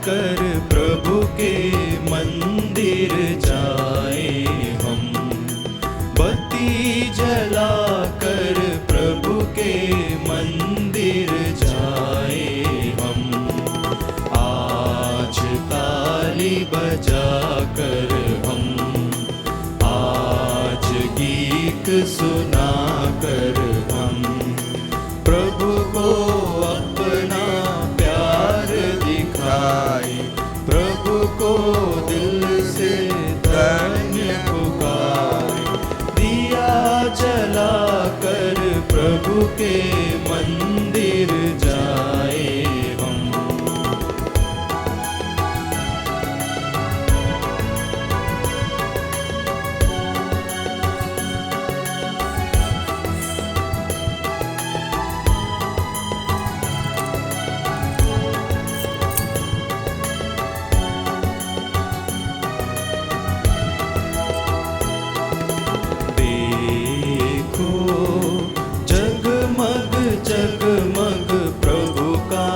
कर प्रभु के मंदिर जाए हम, बत्ती जला कर प्रभु के मंदिर जाए हम। आज ताली बजा कर हम, आज गीत सुना कर हम, प्रभु को अपना प्यार दिखाए, प्रभु को दिल से धन्य पुकारे। दिया जला कर प्रभु के मंदिर जाए हम। जगमग जगमग प्रभु का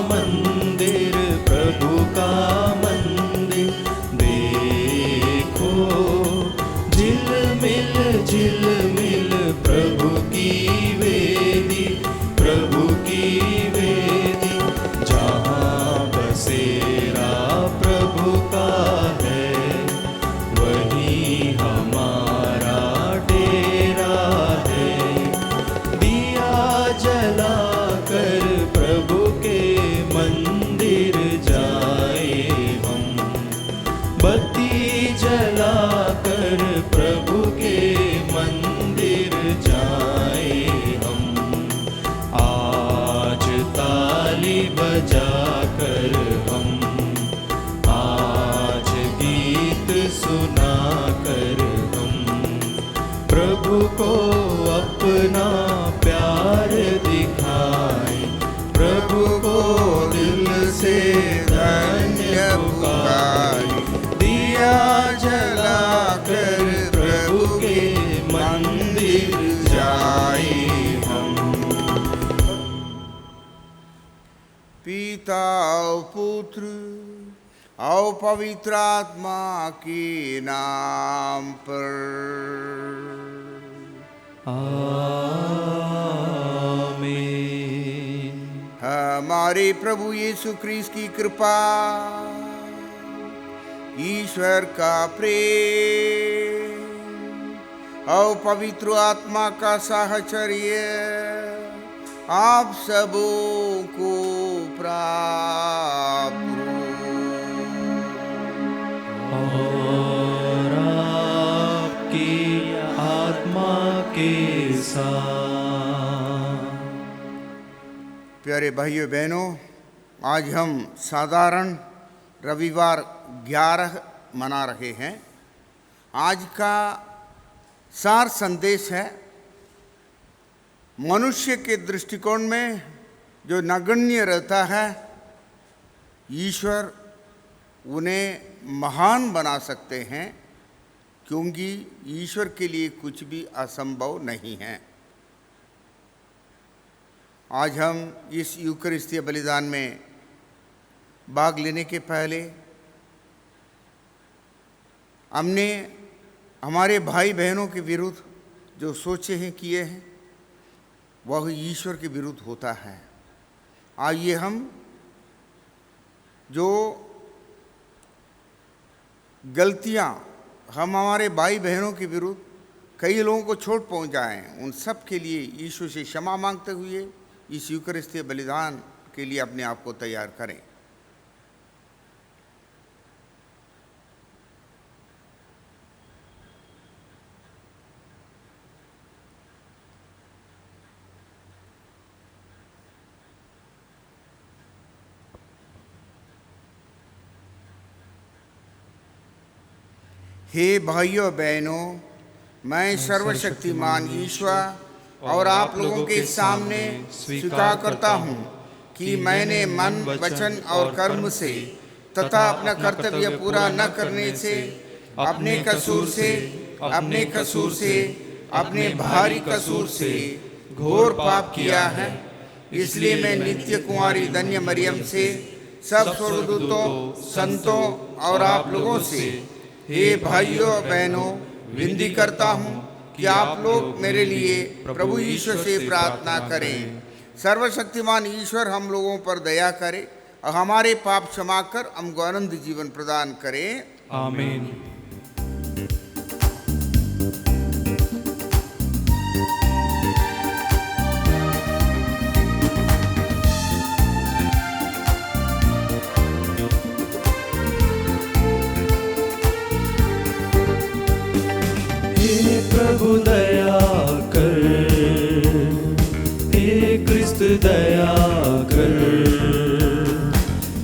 मंदिर, प्रभु का मंदिर। देखो झिलमिल झिलमिल प्रभु की वेदी, प्रभु की वेदी। जहाँ बसेरा प्रभु का है, वहीं हमारा डेरा है। जला कर प्रभु के मंदिर जाए हम, बत्ती जला कर प्रभु के मंदिर जाए हम। आज ताली बजा कर हम, आज गीत सुना कर हम, प्रभु को अपना प्यार दिखाए, प्रभु को दिल से धन्य पुकारे। दिया जला कर प्रभु के मंदिर जाए हम। पिता और पुत्र और पवित्र आत्मा के नाम पर आमीन। हमारे प्रभु यीशु ख्रीस्त की कृपा, ईश्वर का प्रेम और पवित्र आत्मा का साहचर्य आप सबों को प्राप्त और आपकी आत्मा के साथ। प्यारे भाइयों बहनों, आज हम साधारण रविवार 11 मना रहे हैं। आज का सार संदेश है, मनुष्य के दृष्टिकोण में जो नगण्य रहता है, ईश्वर उन्हें महान बना सकते हैं, क्योंकि ईश्वर के लिए कुछ भी असंभव नहीं है। आज हम इस यूकरिस्तीय बलिदान में भाग लेने के पहले हमने हमारे भाई बहनों के विरुद्ध जो सोचे हैं, किए हैं, वह ईश्वर के विरुद्ध होता है। आइए हम जो गलतियां हम हमारे भाई बहनों के विरुद्ध कई लोगों को चोट पहुंचाएं, उन सब के लिए यीशु से क्षमा मांगते हुए इस यूकरिस्तीय बलिदान के लिए अपने आप को तैयार करें। हे भाइयों बहनों, मैं सर्वशक्तिमान ईश्वर और आप लोगों के सामने स्वीकार करता हूँ कि मैंने मन, वचन और कर्म से तथा अपना कर्तव्य पूरा न करने से, अपने कसूर से, अपने भारी कसूर से घोर पाप किया है। इसलिए मैं नित्य कुंवारी धन्य मरियम से सब स्वर्गदूतों, संतों और आप लोगों से, हे भाइयों बहनों, विनती करता हूँ कि आप लोग मेरे लिए प्रभु ईश्वर से प्रार्थना करें। सर्वशक्तिमान ईश्वर हम लोगों पर दया करे और हमारे पाप क्षमा कर हमको आनंद जीवन प्रदान करें। आमीन। हे प्रभु दया कर, हे क्रिस्त दया कर,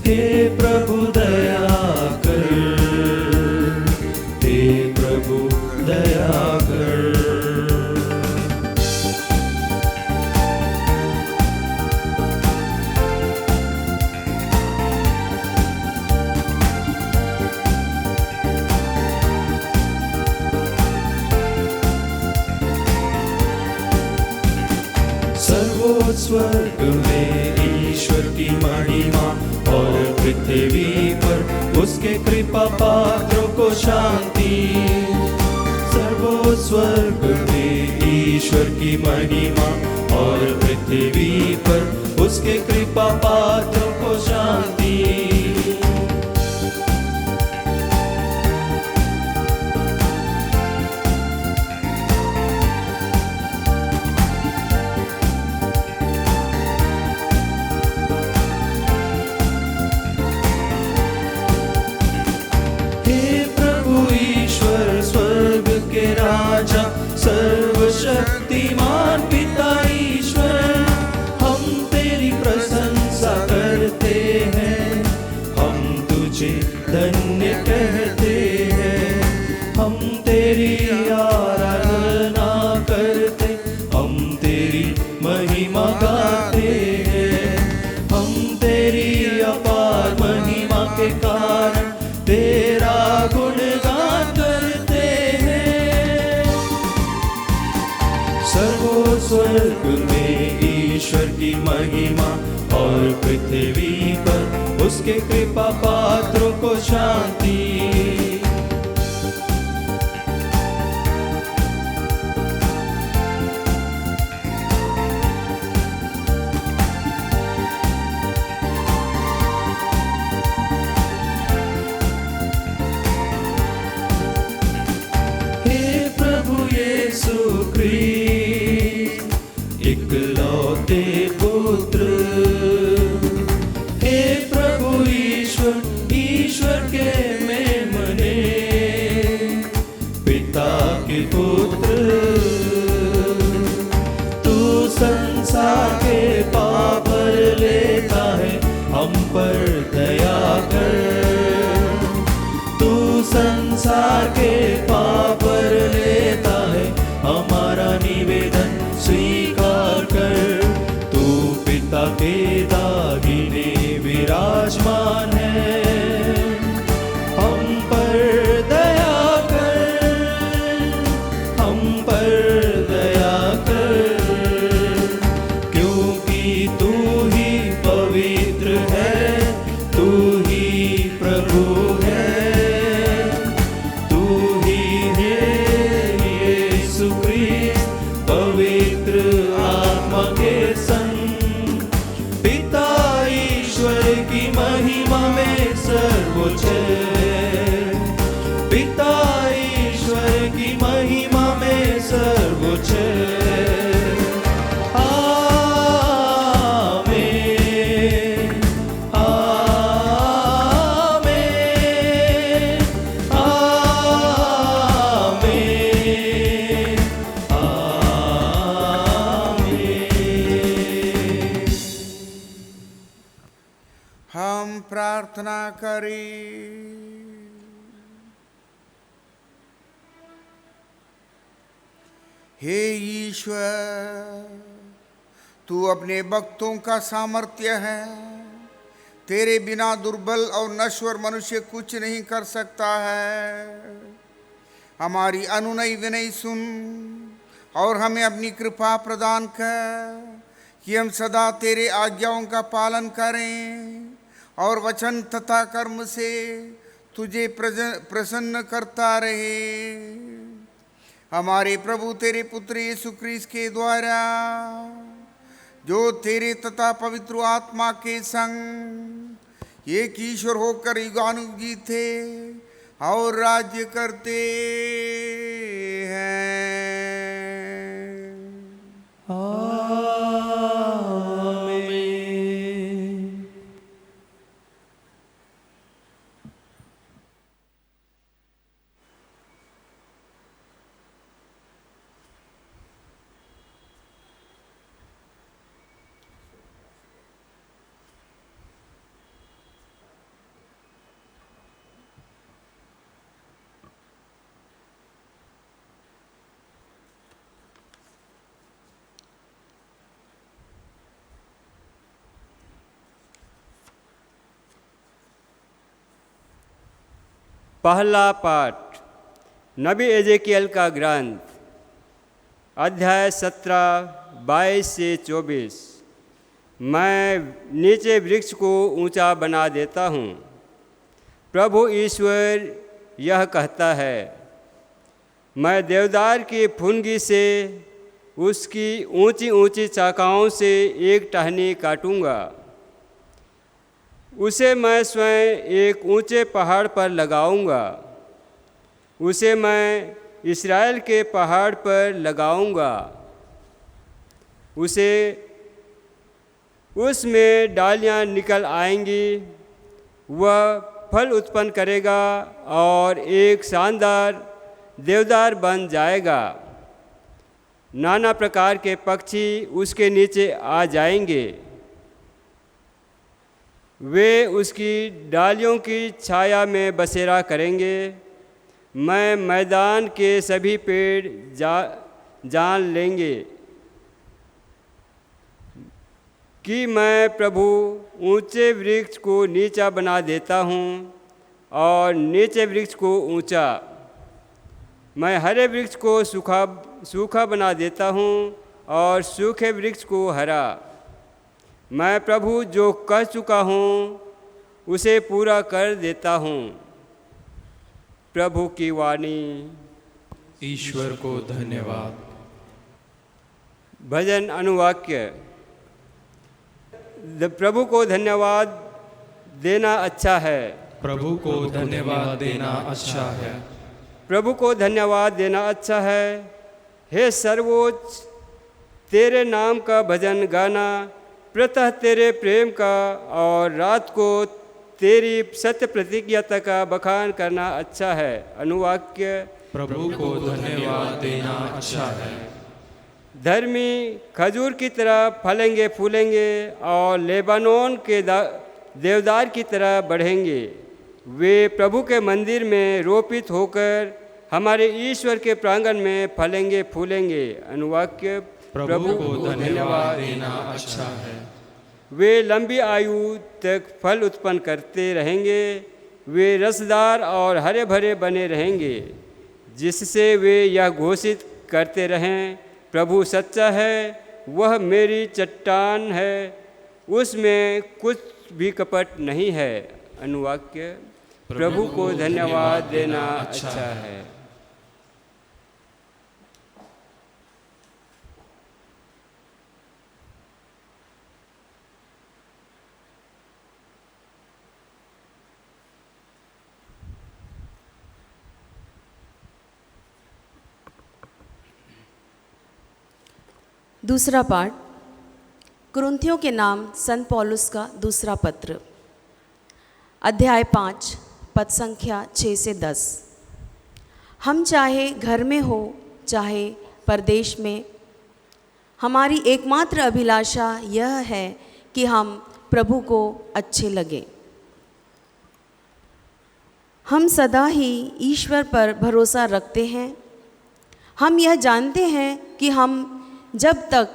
हे प्रभु दया कर, हे प्रभु दया कर। स्वर्ग में ईश्वर की महिमा और पृथ्वी पर उसके कृपा पात्रों को शांति। सर्वो स्वर्ग में ईश्वर की महिमा और पृथ्वी पर उसके कृपा पात्रों को शांति। राजा सर्वशक्तिमान पिता ईश्वर, हम तेरी प्रशंसा करते हैं, हम तुझे धन्य कहते हैं। हम तेरी आराधना करते, हम तेरी महिमा गाते हैं। हम तेरी अपार महिमा के कारण तेरा गुणगान करते हैं। सर्वो स्वर्ग में ईश्वर की महिमा और पृथ्वी पर उसके कृपा पात्रों को शांति। इकलौते पुत्र, हे प्रभु ईश्वर, ईश्वर के मेमने, पिता के पुत्र, तू संसार के पाप लेता है, हम पर दया कर। तू संसार के पाप लेता है, हमारा निवेदन स्वीकार कर। तू पिता के दाहिने विराजमान है, हम पर दया कर, हम पर दया कर। क्योंकि तू ही पवित्र है, तू ही प्रभु है, तू ही है यीशु क्रिस्त पवित्र आत्मा के संग। पिता ईश्वर की महिमा में सर्वोच्च, पिता ईश्वर की महिमा में सर्वोच्च। हम प्रार्थना करें। हे ईश्वर, तू अपने भक्तों का सामर्थ्य है। तेरे बिना दुर्बल और नश्वर मनुष्य कुछ नहीं कर सकता है। हमारी अनुनय विनय सुन और हमें अपनी कृपा प्रदान कर कि हम सदा तेरे आज्ञाओं का पालन करें और वचन तथा कर्म से तुझे प्रसन्न करता रहे। हमारे प्रभु तेरे पुत्र यीशु ख्रीस्त के द्वारा, जो तेरे तथा पवित्र आत्मा के संग एक ईश्वर होकर युगानुग जीते और राज्य करते हैं। आमीन। पहला पाठ नबी एजेकियल का ग्रंथ, अध्याय 17, 22 से 24। मैं नीचे वृक्ष को ऊंचा बना देता हूँ, प्रभु ईश्वर यह कहता है। मैं देवदार की फुनगी से उसकी ऊंची ऊंची शाखाओं से एक टहनी काटूंगा। उसे मैं स्वयं एक ऊंचे पहाड़ पर लगाऊंगा। उसे मैं इस्राएल के पहाड़ पर लगाऊंगा। उसमें डालियां निकल आएंगी। वह फल उत्पन्न करेगा और एक शानदार देवदार बन जाएगा। नाना प्रकार के पक्षी उसके नीचे आ जाएंगे। वे उसकी डालियों की छाया में बसेरा करेंगे। मैं मैदान के सभी पेड़ जान लेंगे कि मैं प्रभु ऊंचे वृक्ष को नीचा बना देता हूँ और नीचे वृक्ष को ऊंचा। मैं हरे वृक्ष को सूखा बना देता हूँ और सूखे वृक्ष को हरा। मैं प्रभु जो कह चुका हूँ उसे पूरा कर देता हूँ। प्रभु की वाणी। ईश्वर को धन्यवाद। भजन अनुवाक्य। प्रभु को धन्यवाद देना अच्छा है। प्रभु को धन्यवाद देना अच्छा है। प्रभु को धन्यवाद देना अच्छा है। हे सर्वोच्च, तेरे नाम का भजन गाना प्रतः तेरे प्रेम का और रात को तेरी सत्य प्रतिज्ञता का बखान करना अच्छा है। अनुवाक्य। प्रभु को धन्यवाद देना अच्छा है। धर्मी खजूर की तरह फलेंगे फूलेंगे और लेबानोन के देवदार की तरह बढ़ेंगे। वे प्रभु के मंदिर में रोपित होकर हमारे ईश्वर के प्रांगण में फलेंगे फूलेंगे। अनुवाक्य। प्रभु को धन्यवाद देना अच्छा है। वे लंबी आयु तक फल उत्पन्न करते रहेंगे। वे रसदार और हरे भरे बने रहेंगे, जिससे वे यह घोषित करते रहें, प्रभु सच्चा है, वह मेरी चट्टान है, उसमें कुछ भी कपट नहीं है। अनुवाक्य। प्रभु को धन्यवाद देना अच्छा है। दूसरा पाठ कुरिन्थियों के नाम संत पौलुस का दूसरा पत्र, अध्याय 5, पद संख्या 6 से 10। हम चाहे घर में हो चाहे परदेश में, हमारी एकमात्र अभिलाषा यह है कि हम प्रभु को अच्छे लगें। हम सदा ही ईश्वर पर भरोसा रखते हैं। हम यह जानते हैं कि हम जब तक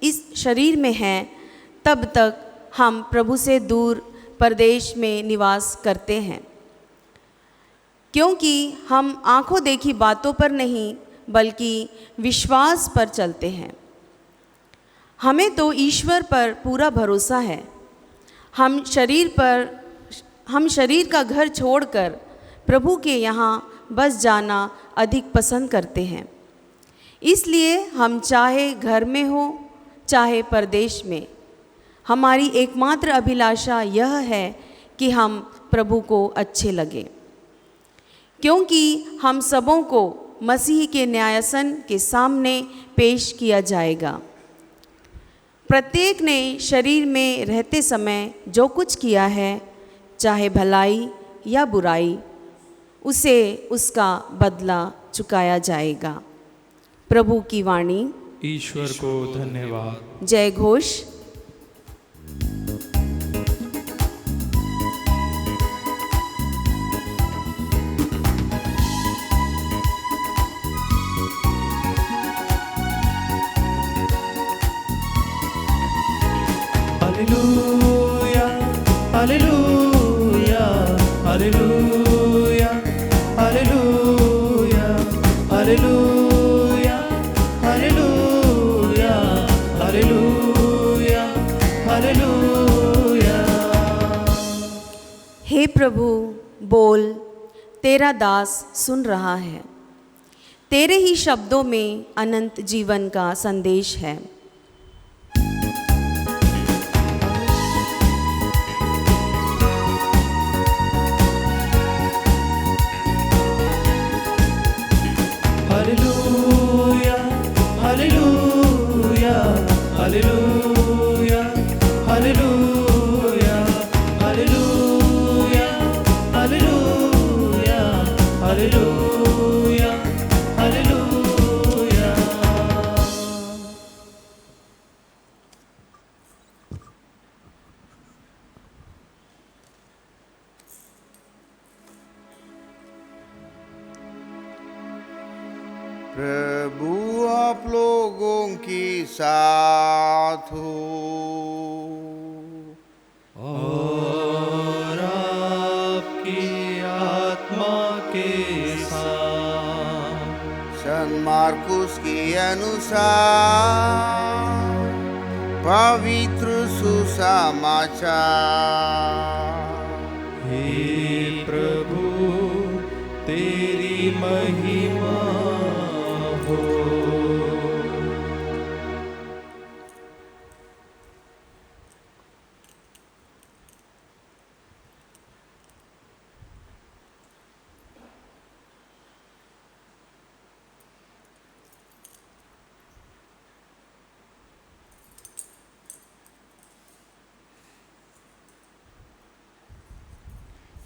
इस शरीर में हैं तब तक हम प्रभु से दूर परदेश में निवास करते हैं, क्योंकि हम आंखों देखी बातों पर नहीं बल्कि विश्वास पर चलते हैं। हमें तो ईश्वर पर पूरा भरोसा है। हम शरीर का घर छोड़कर प्रभु के यहाँ बस जाना अधिक पसंद करते हैं। इसलिए हम चाहे घर में हो चाहे परदेश में, हमारी एकमात्र अभिलाषा यह है कि हम प्रभु को अच्छे लगें, क्योंकि हम सबों को मसीह के न्यायासन के सामने पेश किया जाएगा। प्रत्येक ने शरीर में रहते समय जो कुछ किया है, चाहे भलाई या बुराई, उसे उसका बदला चुकाया जाएगा। प्रभु की वाणी। ईश्वर को धन्यवाद। जय घोष। Hallelujah hallelujah hallelujah hallelujah hallelujah hallelujah hallelujah hallelujah. हे प्रभु बोल, तेरा दास सुन रहा है। तेरे ही शब्दों में अनंत जीवन का संदेश है। Hallelujah hallelujah hallelujah hallelujah hallelujah hallelujah hallelujah hallelujah. प्रभु आप लोगों के साथ हो और आपकी आत्मा के साथ। संत मार्कुस के अनुसार पवित्र सुसमाचार। हे प्रभु तेरी महिमा हो।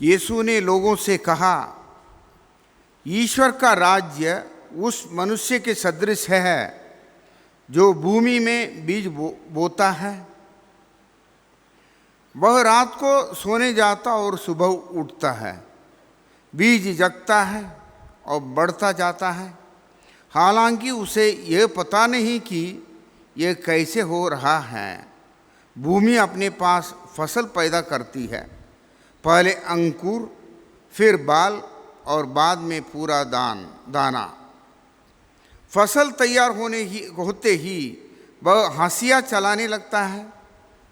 यीशु ने लोगों से कहा, ईश्वर का राज्य उस मनुष्य के सदृश है जो भूमि में बीज बोता है। वह रात को सोने जाता और सुबह उठता है। बीज जगता है और बढ़ता जाता है, हालांकि उसे यह पता नहीं कि यह कैसे हो रहा है। भूमि अपने पास फसल पैदा करती है, पहले अंकुर, फिर बाल और बाद में पूरा दाना। फसल तैयार होते ही वह हंसिया चलाने लगता है,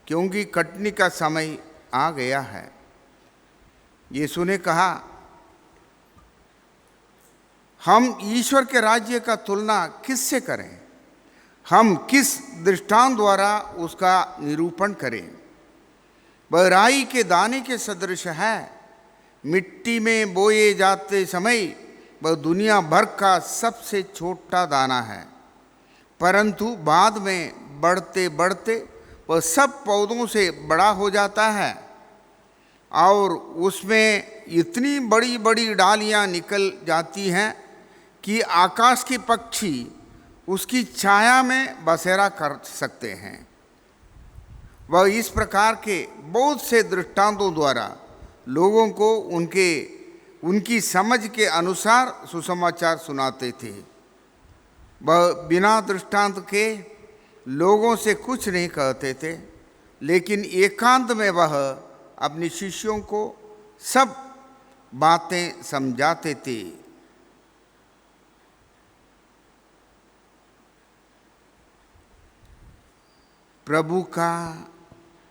क्योंकि कटनी का समय आ गया है। यीशु ने कहा, हम ईश्वर के राज्य का तुलना किससे करें? हम किस दृष्टांत द्वारा उसका निरूपण करें? वह राई के दाने के सदृश है। मिट्टी में बोए जाते समय वह दुनिया भर का सबसे छोटा दाना है, परंतु बाद में बढ़ते बढ़ते वह सब पौधों से बड़ा हो जाता है और उसमें इतनी बड़ी बड़ी डालियां निकल जाती हैं कि आकाश के पक्षी उसकी छाया में बसेरा कर सकते हैं। वह इस प्रकार के बहुत से दृष्टांतों द्वारा लोगों को उनकी समझ के अनुसार सुसमाचार सुनाते थे। वह बिना दृष्टांत के लोगों से कुछ नहीं कहते थे, लेकिन एकांत में वह अपने शिष्यों को सब बातें समझाते थे। प्रभु का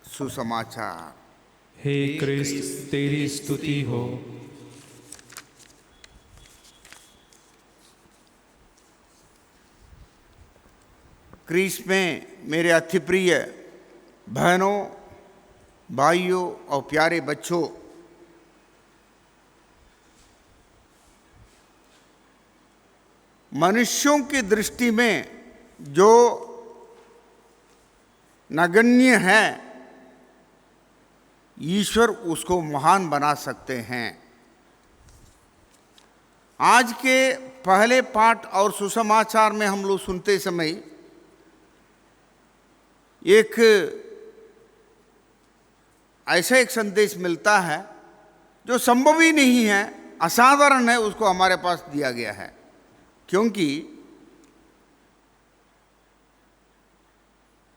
सुसमाचार। हे क्रिस्त तेरी स्तुति हो। क्रिस्त में मेरे अति प्रिय बहनों, भाइयों और प्यारे बच्चों, मनुष्यों की दृष्टि में जो नगण्य है, ईश्वर उसको महान बना सकते हैं। आज के पहले पाठ और सुसमाचार में हम लोग सुनते समय एक ऐसा एक संदेश मिलता है जो संभव ही नहीं है, असाधारण है, उसको हमारे पास दिया गया है। क्योंकि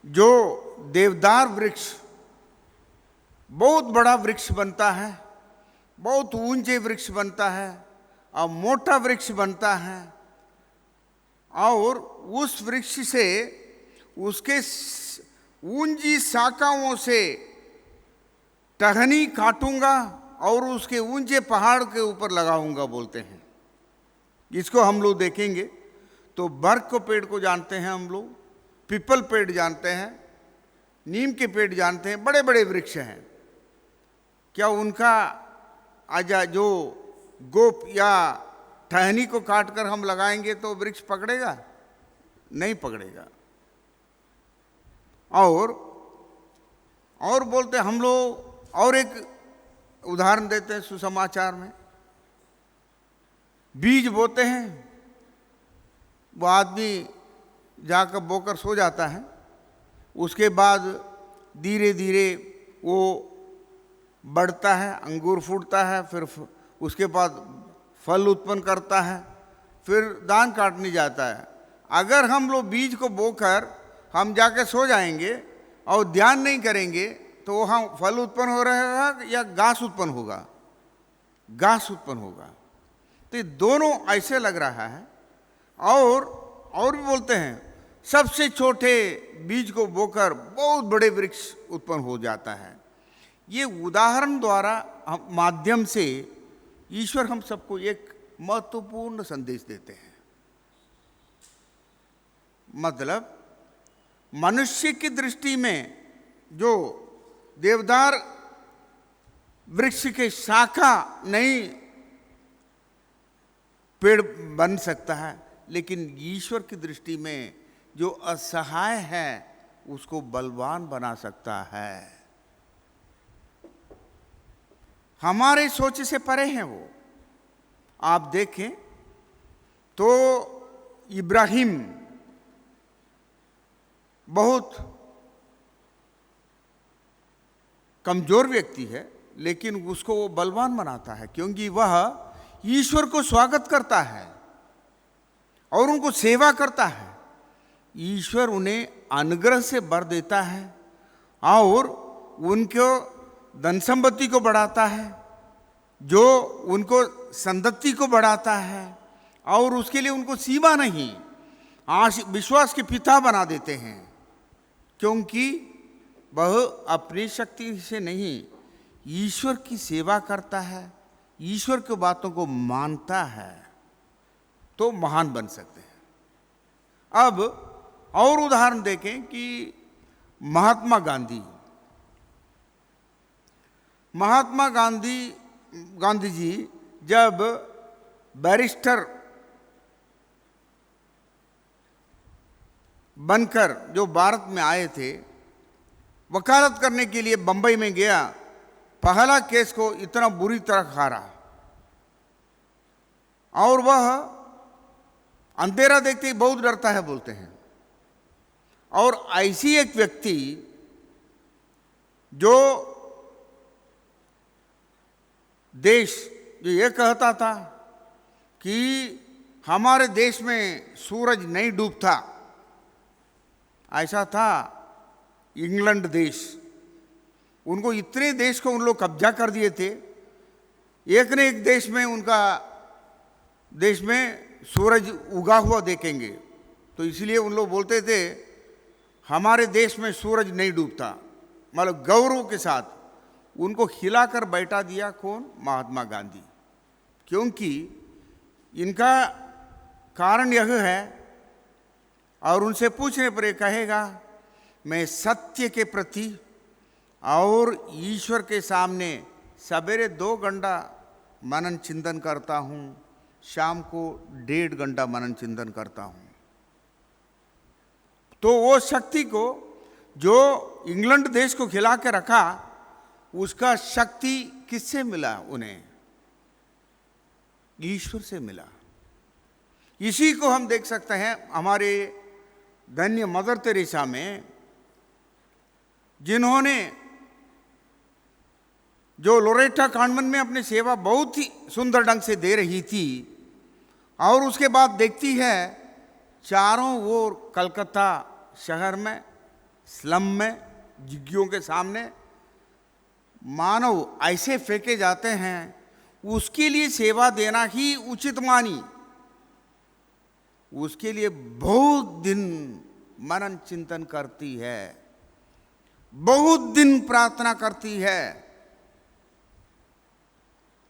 जो देवदार वृक्ष बहुत बड़ा वृक्ष बनता है, बहुत ऊंचे वृक्ष बनता है और मोटा वृक्ष बनता है, और उस वृक्ष से उसके ऊंची शाखाओं से टहनी काटूंगा और उसके ऊंचे पहाड़ के ऊपर लगाऊंगा बोलते हैं। इसको हम लोग देखेंगे तो बर्क के पेड़ को जानते हैं हम लोग, पीपल पेड़ जानते हैं, नीम के पेड़ जानते हैं, बड़े बड़े वृक्ष हैं। क्या उनका आजा जो गोप या टहनी को काटकर हम लगाएंगे तो वृक्ष पकड़ेगा? नहीं पकड़ेगा। और बोलते हम लोग, और एक उदाहरण देते हैं सुसमाचार में, बीज बोते हैं, वो आदमी जाकर बोकर सो जाता है, उसके बाद धीरे धीरे वो बढ़ता है, अंगूर फूटता है, फिर उसके बाद फल उत्पन्न करता है, फिर दान काटने जाता है। अगर हम लोग बीज को बोकर हम जाकर सो जाएंगे और ध्यान नहीं करेंगे तो वहाँ फल उत्पन्न हो रहेगा या घास उत्पन्न होगा? घास उत्पन्न होगा। तो ये दोनों ऐसे लग रहा है। और भी बोलते हैं सबसे छोटे बीज को बोकर बहुत बड़े वृक्ष उत्पन्न हो जाता है। ये उदाहरण द्वारा माध्यम से ईश्वर हम सबको एक महत्वपूर्ण संदेश देते हैं। मतलब मनुष्य की दृष्टि में जो देवदार वृक्ष के शाखा नहीं पेड़ बन सकता है, लेकिन ईश्वर की दृष्टि में जो असहाय है उसको बलवान बना सकता है। हमारे सोच से परे हैं वो। आप देखें तो इब्राहिम बहुत कमजोर व्यक्ति है, लेकिन उसको वो बलवान बनाता है क्योंकि वह ईश्वर को स्वागत करता है और उनको सेवा करता है। ईश्वर उन्हें अनुग्रह से भर देता है और उनको धन संपत्ति को बढ़ाता है, जो उनको संतति को बढ़ाता है, और उसके लिए उनको सीमा नहीं, विश्वास के पिता बना देते हैं। क्योंकि वह अपनी शक्ति से नहीं, ईश्वर की सेवा करता है, ईश्वर की बातों को मानता है, तो महान बन सकते हैं। अब और उदाहरण देखें कि महात्मा गांधी जी जब बैरिस्टर बनकर जो भारत में आए थे, वकालत करने के लिए बंबई में गया, पहला केस को इतना बुरी तरह हारा और वह अंधेरा देखते ही बहुत डरता है बोलते हैं। और ऐसी एक व्यक्ति जो देश जो ये कहता था कि हमारे देश में सूरज नहीं डूबता, ऐसा था इंग्लैंड देश। उनको इतने देश को उन लोग कब्जा कर दिए थे, एक न एक देश में उनका देश में सूरज उगा हुआ देखेंगे, तो इसलिए उन लोग बोलते थे हमारे देश में सूरज नहीं डूबता, मतलब गौरव के साथ। उनको हिलाकर बैठा दिया। कौन? महात्मा गांधी। क्योंकि इनका कारण यह है, और उनसे पूछने पर ये कहेगा, मैं सत्य के प्रति और ईश्वर के सामने सवेरे 2 घंटा मनन चिंतन करता हूँ, शाम को 1.5 घंटा मनन चिंतन करता हूँ। तो वो शक्ति को जो इंग्लैंड देश को खिला के रखा, उसका शक्ति किससे मिला? उन्हें ईश्वर से मिला। इसी को हम देख सकते हैं हमारे धन्य मदर तेरेसा में, जिन्होंने जो लोरेटा कॉन्वेंट में अपनी सेवा बहुत ही सुंदर ढंग से दे रही थी, और उसके बाद देखती है चारों ओर कलकत्ता शहर में, स्लम में, झुग्गियों के सामने मानव ऐसे फेंके जाते हैं, उसके लिए सेवा देना ही उचित मानी। उसके लिए बहुत दिन मनन चिंतन करती है, बहुत दिन प्रार्थना करती है।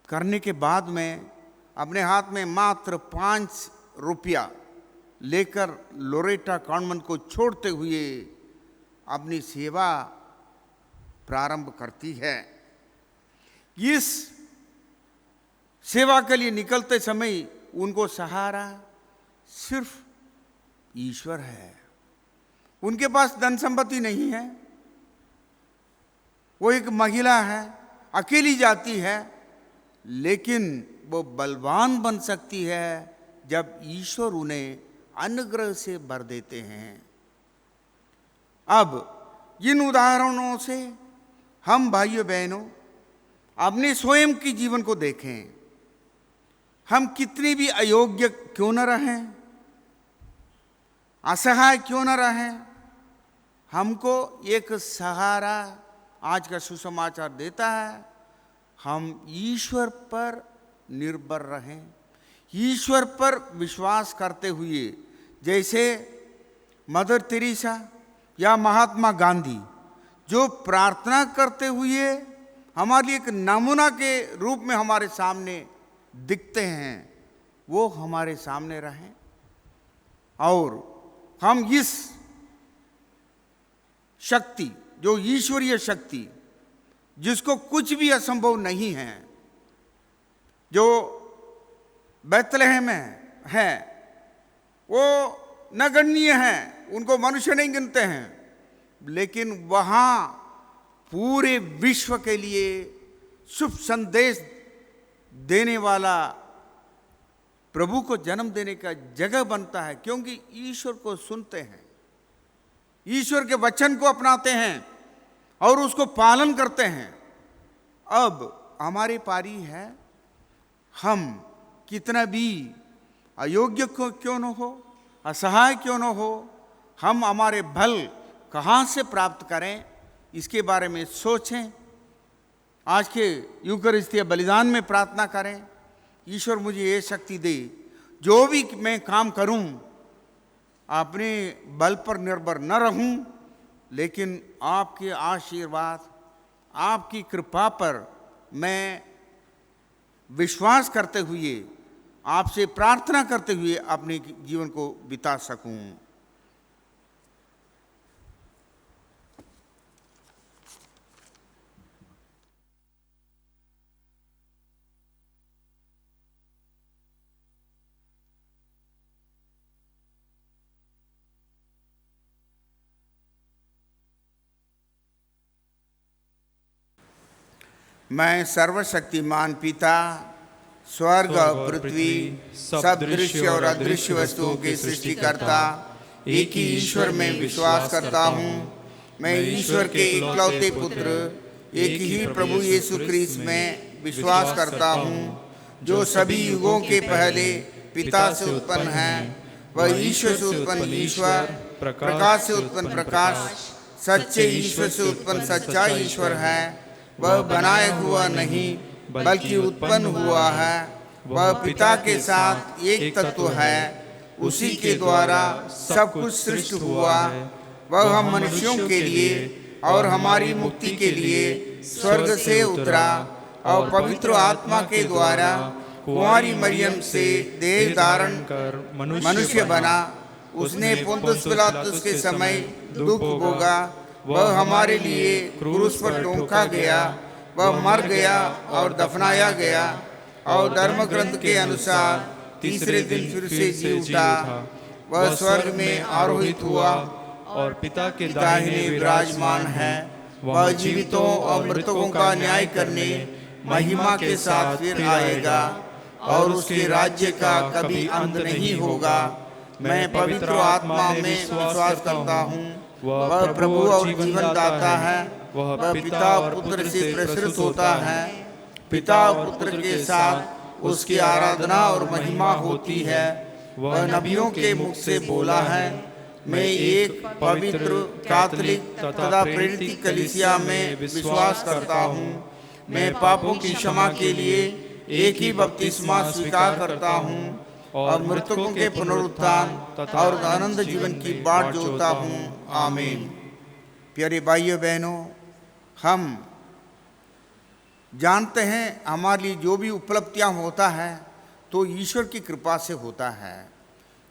करने के बाद में अपने हाथ में मात्र 5 रुपया लेकर लोरेटा कॉन्वेंट को छोड़ते हुए अपनी सेवा प्रारंभ करती है। इस सेवा के लिए निकलते समय उनको सहारा सिर्फ ईश्वर है। उनके पास धन संपत्ति नहीं है, वो एक महिला है, अकेली जाती है, लेकिन वो बलवान बन सकती है जब ईश्वर उन्हें अनुग्रह से भर देते हैं। अब इन उदाहरणों से हम भाइयों बहनों अपने स्वयं के जीवन को देखें। हम कितने भी अयोग्य क्यों न रहें, असहाय क्यों न रहें, हमको एक सहारा आज का सुसमाचार देता है। हम ईश्वर पर निर्भर रहें, ईश्वर पर विश्वास करते हुए, जैसे मदर तेरेसा या महात्मा गांधी जो प्रार्थना करते हुए हमारे लिए एक नमूना के रूप में हमारे सामने दिखते हैं, वो हमारे सामने रहें और हम इस शक्ति, जो ईश्वरीय शक्ति जिसको कुछ भी असंभव नहीं है, जो बैतलहम में है, वो नगण्य है, उनको मनुष्य नहीं गिनते हैं, लेकिन वहाँ पूरे विश्व के लिए शुभ संदेश देने वाला प्रभु को जन्म देने का जगह बनता है। क्योंकि ईश्वर को सुनते हैं, ईश्वर के वचन को अपनाते हैं और उसको पालन करते हैं। अब हमारी पारी है, हम कितना भी अयोग्य क्यों न हो, असहाय क्यों न हो, हम हमारे बल कहाँ से प्राप्त करें, इसके बारे में सोचें। आज के यूकरिस्तिया बलिदान में प्रार्थना करें, ईश्वर मुझे ये शक्ति दे, जो भी मैं काम करूं अपने बल पर निर्भर न रहूं, लेकिन आपके आशीर्वाद, आपकी कृपा पर मैं विश्वास करते हुए, आपसे प्रार्थना करते हुए अपने जीवन को बिता सकूं। मैं सर्वशक्तिमान पिता, स्वर्ग और पृथ्वी, सब दृश्य और अदृश्य वस्तुओं के सृष्टिकर्ता एक ही ईश्वर में विश्वास करता हूँ। मैं ईश्वर के इकलौते पुत्र, एक ही प्रभु यीशु ख्रीस्त में विश्वास करता हूँ, जो सभी युगों के पहले पिता से उत्पन्न है। वह ईश्वर से उत्पन्न ईश्वर, प्रकाश से उत्पन्न प्रकाश, सच्चे ईश्वर से उत्पन्न सच्चा ईश्वर है। वह बनाया हुआ नहीं बल्कि उत्पन्न हुआ है। वह पिता के साथ एक तत्व है, उसी के द्वारा सब कुछ सृष्टि हुआ। वह हम मनुष्यों के लिए और हमारी मुक्ति के लिए स्वर्ग से उतरा और पवित्र आत्मा के द्वारा कुंवारी मरियम से देह धारण कर मनुष्य बना। उसने पुन्तियुस पिलातुस के समय दुख भोगा, वह हमारे लिए क्रूस पर टोंका गया, वह मर गया और दफनाया गया और धर्म ग्रंथ के अनुसार तीसरे दिन फिर से जी उठा। वह स्वर्ग में आरोहित हुआ और पिता के दाहिने विराजमान है। वह जीवितों और मृतकों का न्याय करने महिमा के साथ फिर आएगा और उसके राज्य का कभी अंत नहीं होगा। मैं पवित्र आत्मा में विश्वास करता हूँ, वह प्रभु और जीवन दाता है। वह पिता और पुत्र से प्रसृत होता है। पिता और पुत्र के साथ उसकी आराधना और महिमा होती है। वह नबियों के मुख से बोला है। मैं एक पवित्र कैथोलिक तथा प्रेरित कलीसिया में विश्वास करता हूँ। मैं पापों की क्षमा के लिए एक ही बपतिस्मा स्वीकार करता हूँ और मृतकों के पुनरुत्थान और आनंद जीवन की बाट जोता हूँ। आमीन। प्यारे भाइयों बहनों, हम जानते हैं हमारे लिए जो भी उपलब्धियाँ होता है तो ईश्वर की कृपा से होता है।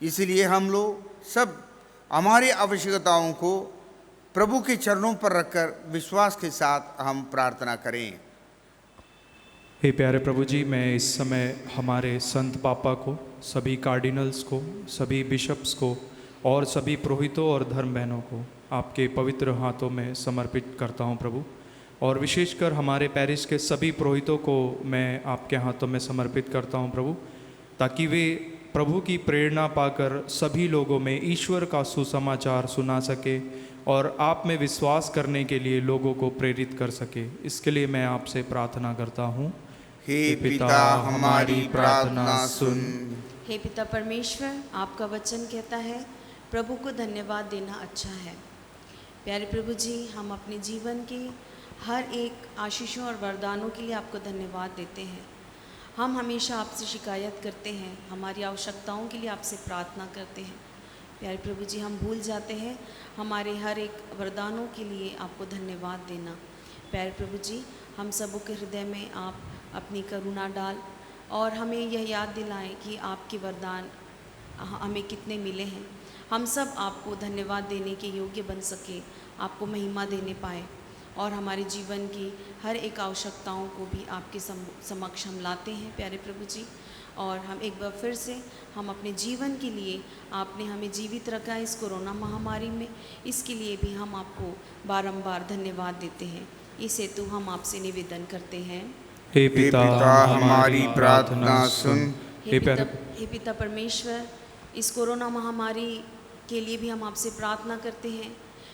इसलिए हम लोग सब हमारी आवश्यकताओं को प्रभु के चरणों पर रखकर विश्वास के साथ हम प्रार्थना करें। हे प्यारे प्रभु जी, मैं इस समय हमारे संत पापा को, सभी कार्डिनल्स को, सभी बिशप्स को और सभी पुरोहितों और धर्म बहनों को आपके पवित्र हाथों में समर्पित करता हूं प्रभु। और विशेषकर हमारे पैरिश के सभी पुरोहितों को मैं आपके हाथों में समर्पित करता हूं प्रभु, ताकि वे प्रभु की प्रेरणा पाकर सभी लोगों में ईश्वर का सुसमाचार सुना सके और आप में विश्वास करने के लिए लोगों को प्रेरित कर सके। इसके लिए मैं आपसे प्रार्थना करता हूँ। हे पिता, हमारी प्रार्थना सुन। हे पिता परमेश्वर, आपका वचन कहता है प्रभु को धन्यवाद देना अच्छा है। प्यारे प्रभु जी, हम अपने जीवन के हर एक आशीषों और वरदानों के लिए आपको धन्यवाद देते हैं। हम हमेशा आपसे शिकायत करते हैं, हमारी आवश्यकताओं के लिए आपसे प्रार्थना करते हैं। प्यारे प्रभु जी, हम भूल जाते हैं हमारे हर एक वरदानों के लिए आपको धन्यवाद देना। प्यारे प्रभु जी, हम सबों के हृदय में आप अपनी करुणा डाल और हमें यह याद दिलाएं कि आपके वरदान हमें कितने मिले हैं। हम सब आपको धन्यवाद देने के योग्य बन सके, आपको महिमा देने पाए और हमारे जीवन की हर एक आवश्यकताओं को भी आपके समक्ष हम लाते हैं प्यारे प्रभु जी। और हम एक बार फिर से हम अपने जीवन के लिए आपने हमें जीवित रखा है इस कोरोना महामारी में, इसके लिए भी हम आपको बारंबार धन्यवाद देते हैं। इस हेतु हम आपसे निवेदन करते हैं। हे पिता, हमारी प्रार्थना सुन। हे पिता परमेश्वर, इस कोरोना महामारी के लिए भी हम आपसे प्रार्थना करते हैं।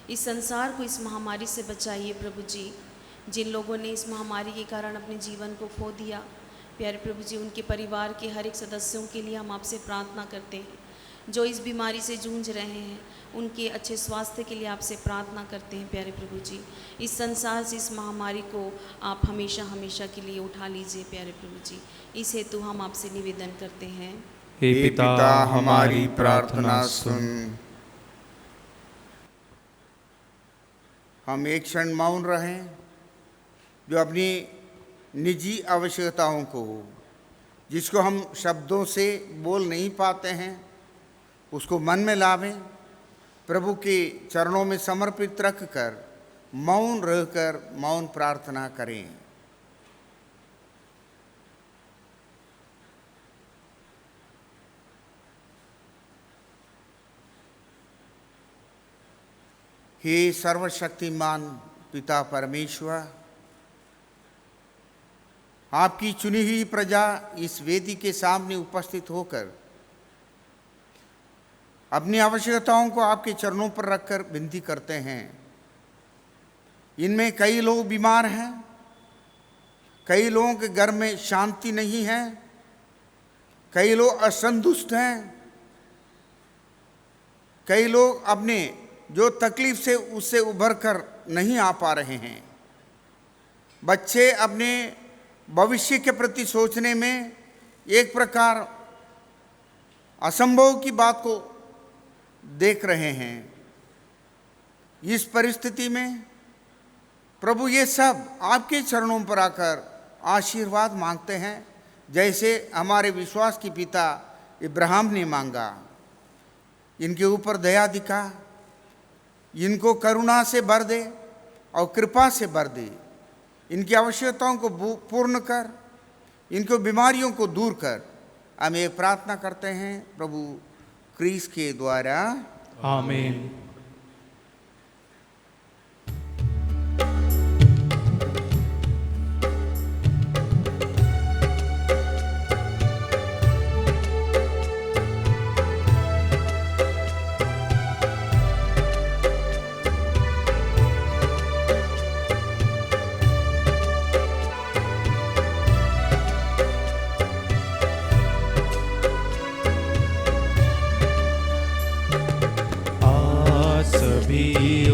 इस संसार को इस महामारी से बचाइए प्रभु जी। जिन लोगों ने इस महामारी के कारण अपने जीवन को खो दिया, प्यारे प्रभु जी, उनके परिवार के हर एक सदस्यों के लिए हम आपसे प्रार्थना करते हैं। जो इस बीमारी से जूझ रहे हैं, उनके अच्छे स्वास्थ्य के लिए आपसे प्रार्थना करते हैं प्यारे प्रभु जी। इस संसार से इस महामारी को आप हमेशा हमेशा के लिए उठा लीजिए प्यारे प्रभु जी। इस हेतु हम आपसे निवेदन करते हैं। हे पिता, हमारी प्रार्थना सुन। हम एक क्षण मौन रहें, जो अपनी निजी आवश्यकताओं को, जिसको हम शब्दों से बोल नहीं पाते हैं, उसको मन में लावें, प्रभु के चरणों में समर्पित रखकर मौन रहकर मौन प्रार्थना करें। हे सर्वशक्तिमान पिता परमेश्वर, आपकी चुनी हुई प्रजा इस वेदी के सामने उपस्थित होकर अपनी आवश्यकताओं को आपके चरणों पर रखकर विनती करते हैं। इनमें कई लोग बीमार हैं, कई लोगों के घर में शांति नहीं है, कई लोग असंतुष्ट हैं, कई लोग अपने जो तकलीफ से उससे उभर कर नहीं आ पा रहे हैं। बच्चे अपने भविष्य के प्रति सोचने में एक प्रकार असंभव की बात को देख रहे हैं। इस परिस्थिति में प्रभु ये सब आपके चरणों पर आकर आशीर्वाद मांगते हैं, जैसे हमारे विश्वास के पिता इब्राहिम ने मांगा। इनके ऊपर दया दिखा, इनको करुणा से भर दे और कृपा से भर दे। इनकी आवश्यकताओं को पूर्ण कर, इनको बीमारियों को दूर कर। हम ये प्रार्थना करते हैं प्रभु क्रीस के द्वारा, आमीन।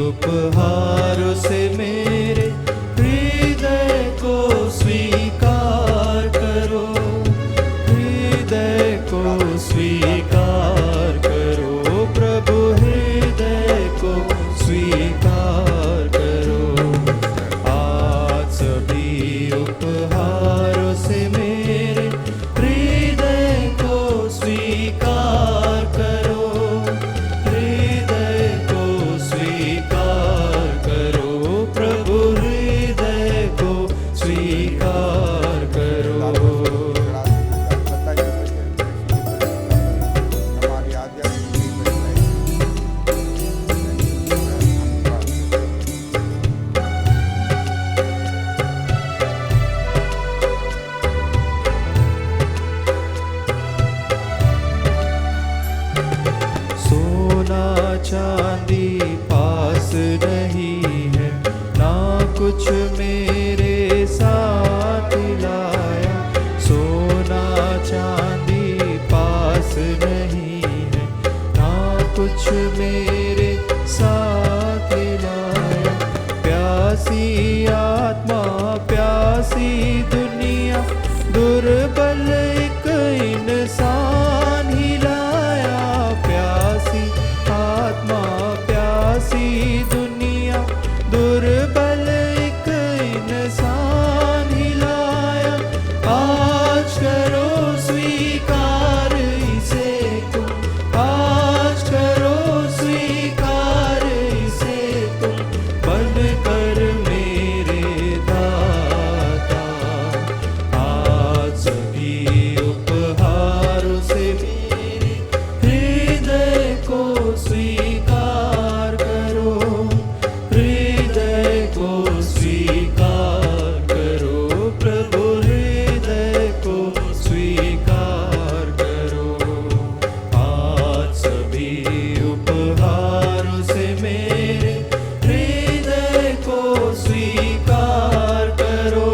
उपहारों से मेरे हृदय को स्वीकार करो, हृदय को स्वीकार करो प्रभु, हृदय को स्वीकार करो। आज सभी उपहारों से मेरे हृदय को स्वीकार करो, चांदी पास नहीं है, ना कुछ मेरे साथ लाया। सोना चांदी पास नहीं है, ना कुछ मेरे साथ लाया। प्यासी आत्मा प्यासी दुनिया, दुर्बल एक इंसान ही लाया। प्यासी आत्मा प्यासी दुनिया, दुर्बल एक इंसान ही लाया। आज करो स्वीकार इसे तुम, आज करो स्वीकार इसे तुम, बनकर मेरे दाता। आज सभी उपहारों से मेरे हृदय को स्वीकार करो, हृदय को स्वीकार करो प्रभु, हृदय को स्वीकार करो। आज सभी उपहारों से मेरे हृदय को स्वीकार करो,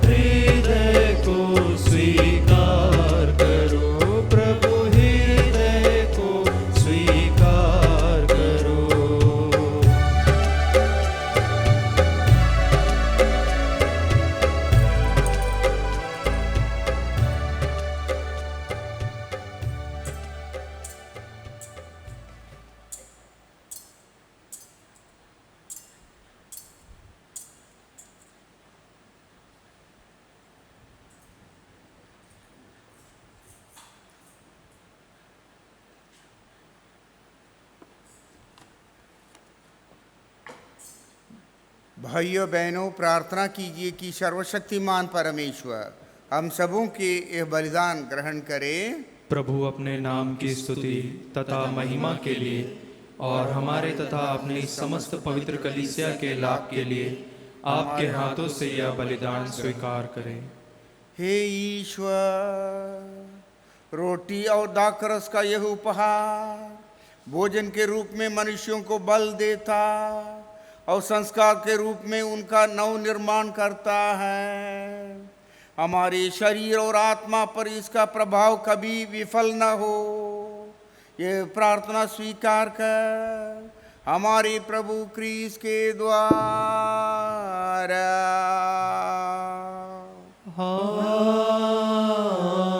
हृदय को स्वीकार करो प्रभु, हृदय को स्वीकार करो। भाइयों बहनों, प्रार्थना कीजिए कि सर्वशक्तिमान परमेश्वर हम सबों के यह बलिदान ग्रहण करे। प्रभु अपने नाम की स्तुति तथा महिमा के लिए और हमारे तथा अपनी समस्त पवित्र कलीसिया के लाभ के लिए आपके हाथों से यह बलिदान स्वीकार करें। हे ईश्वर, रोटी और दाखरस का यह उपहार भोजन के रूप में मनुष्यों को बल देता और संस्कार के रूप में उनका नव निर्माण करता है। हमारे शरीर और आत्मा पर इसका प्रभाव कभी विफल न हो, ये प्रार्थना स्वीकार कर हमारे प्रभु क्रीस के द्वारा।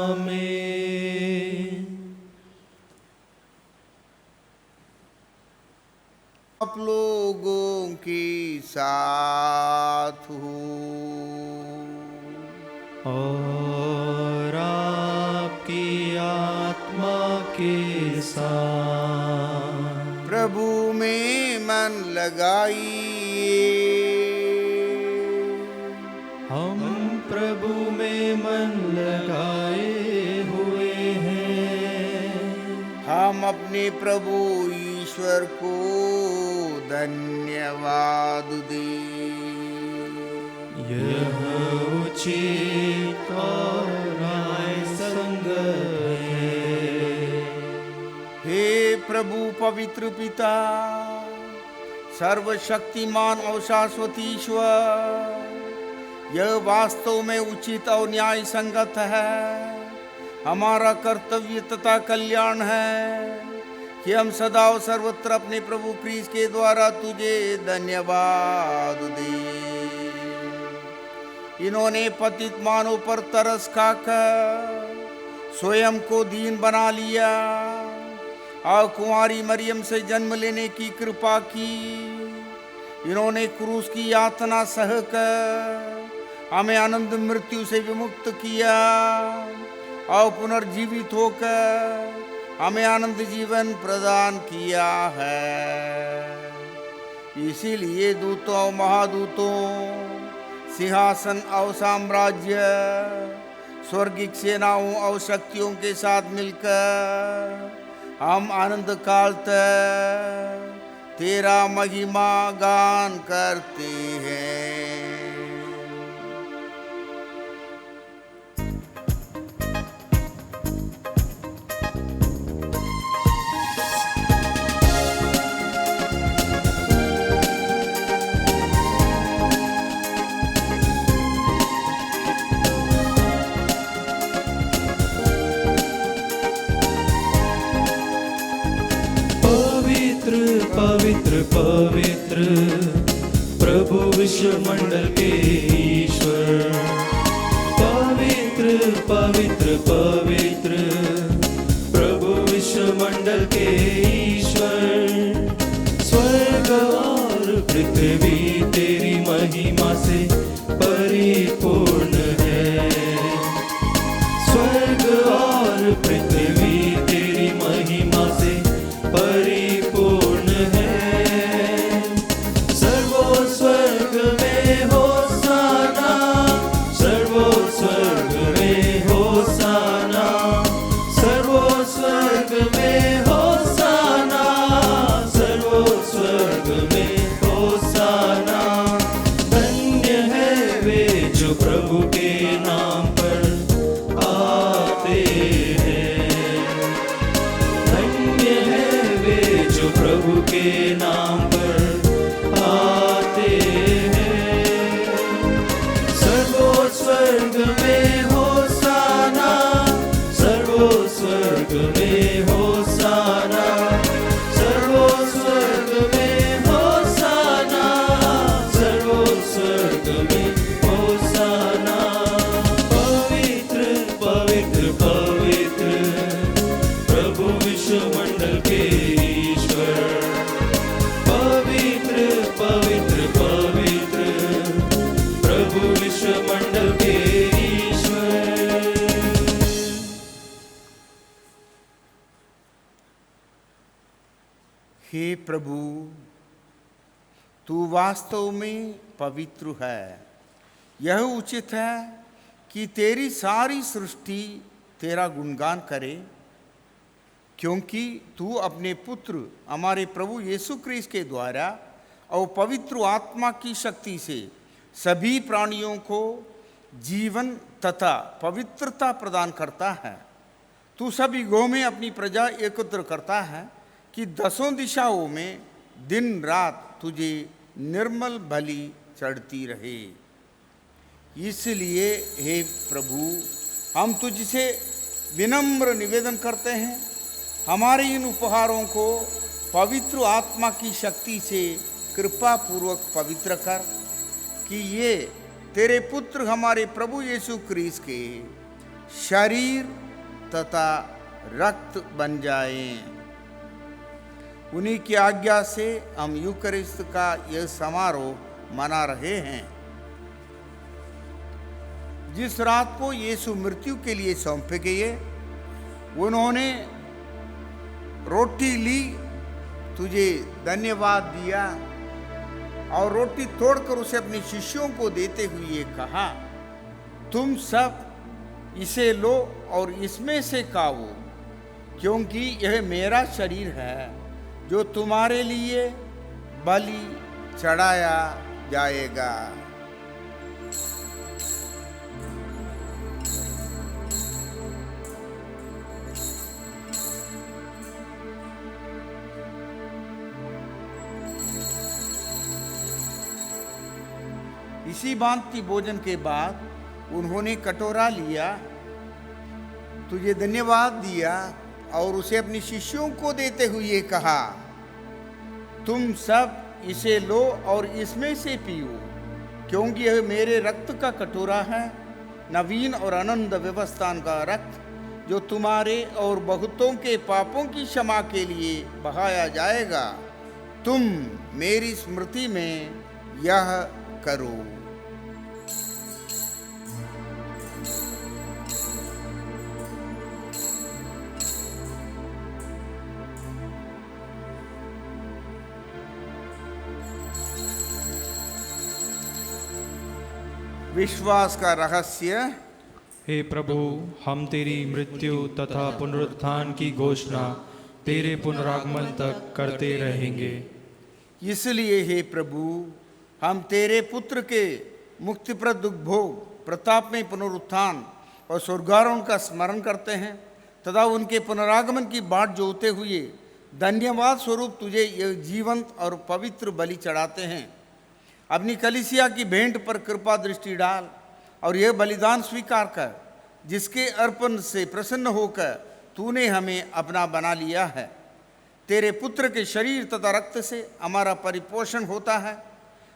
आमीन। आप लोगों के साथ साथ हो और आपकी आत्मा के साथ। प्रभु में मन लगाइए। हम प्रभु में मन लगाए हुए हैं। हम अपने प्रभु ईश्वर को धन्यवाद दें। यह उचित और न्याय संगत है। हे प्रभु पवित्र पिता, सर्वशक्तिमान और शाश्वत ईश्वर, यह वास्तव में उचित और न्याय संगत है, हमारा कर्तव्य तथा कल्याण है कि हम सदा और सर्वत्र अपने प्रभु क्रीस्त के द्वारा तुझे धन्यवाद दें। इन्होंने पतित मानव पर तरस खाकर स्वयं को दीन बना लिया और कुंवारी मरियम से जन्म लेने की कृपा की। इन्होंने क्रूस की यातना सहकर हमें आनंद मृत्यु से विमुक्त किया और पुनर्जीवित होकर हमें आनंद जीवन प्रदान किया है। इसीलिए दूतों और महादूतों, सिंहासन और साम्राज्य, स्वर्गिक सेनाओं और शक्तियों के साथ मिलकर हम आनंद काल तक तेरा महिमा गान करते हैं। पवित्र पवित्र प्रभु विश्वमंडल के ईश्वर। पवित्र पवित्र पवित्र प्रभु विश्वमंडल के ईश्वर। स्वर्ग और पृथ्वी तेरी महिमा से परिपूर्ण है। स्वर्ग और पृथ्वी तेरी महिमा से परिपूर्ण है। सर्वो स्वर्ग में होसाना, सर्वो स्वर्ग में होसाना, सर्वो स्वर्ग में होसाना, सर्वो स्वर्ग में होसाना। धन्य है वे जो प्रभु के नाम पर आते हैं। धन्य है वे जो प्रभु के नाम पर आते हैं। सर्वो स्वर्ग में होसाना, सर्वो स्वर्ग में होसाना, सर्वो स्वर्ग में होसाना, सर्वो स्वर्ग में होसाना। पवित्र पवित्र पवित्र प्रभु विश्वमंडल के ईश्वर। पवित्र पवित्र पवित्र प्रभु विश्वमंडल के ईश्वर। हे प्रभु, तू वास्तव में पवित्र है। यह उचित है कि तेरी सारी सृष्टि तेरा गुणगान करे, क्योंकि तू अपने पुत्र हमारे प्रभु यीशु क्रिस्त के द्वारा और पवित्र आत्मा की शक्ति से सभी प्राणियों को जीवन तथा पवित्रता प्रदान करता है। तू सभी युगों में अपनी प्रजा एकत्र करता है कि दसों दिशाओं में दिन रात तुझे निर्मल बलि चढ़ती रहे। इसलिए हे प्रभु, हम तुझसे विनम्र निवेदन करते हैं, हमारे इन उपहारों को पवित्र आत्मा की शक्ति से कृपा पूर्वक पवित्र कर, कि ये तेरे पुत्र हमारे प्रभु यीशु क्रिस्त के शरीर तथा रक्त बन जाएं। उन्हीं की आज्ञा से हम यूकरिस्त का यह समारोह मना रहे हैं। जिस रात को यीशु मृत्यु के लिए सौंपे गए, उन्होंने रोटी ली, तुझे धन्यवाद दिया और रोटी तोड़कर उसे अपने शिष्यों को देते हुए कहा, तुम सब इसे लो और इसमें से खाओ, क्योंकि यह मेरा शरीर है जो तुम्हारे लिए बलि चढ़ाया जाएगा। इसी भांति भोजन के बाद उन्होंने कटोरा लिया, तुझे धन्यवाद दिया और उसे अपने शिष्यों को देते हुए कहा, तुम सब इसे लो और इसमें से पियो, क्योंकि यह मेरे रक्त का कटोरा है, नवीन और अनंत व्यवस्थान का रक्त, जो तुम्हारे और बहुतों के पापों की क्षमा के लिए बहाया जाएगा। तुम मेरी स्मृति में यह करो। विश्वास का रहस्य। हे प्रभु, हम तेरी मृत्यु तथा पुनरुत्थान की घोषणा तेरे पुनरागमन तक करते रहेंगे। इसलिए हे प्रभु, हम तेरे पुत्र के मुक्तिप्रद भोग, प्रताप में पुनरुत्थान और स्वर्गारोहण का स्मरण करते हैं तथा उनके पुनरागमन की बाट जोते हुए धन्यवाद स्वरूप तुझे यह जीवंत और पवित्र बलि चढ़ाते हैं। अपनी कलीसिया की भेंट पर कृपा दृष्टि डाल और यह बलिदान स्वीकार कर, जिसके अर्पण से प्रसन्न होकर तूने हमें अपना बना लिया है। तेरे पुत्र के शरीर तथा रक्त से हमारा परिपोषण होता है।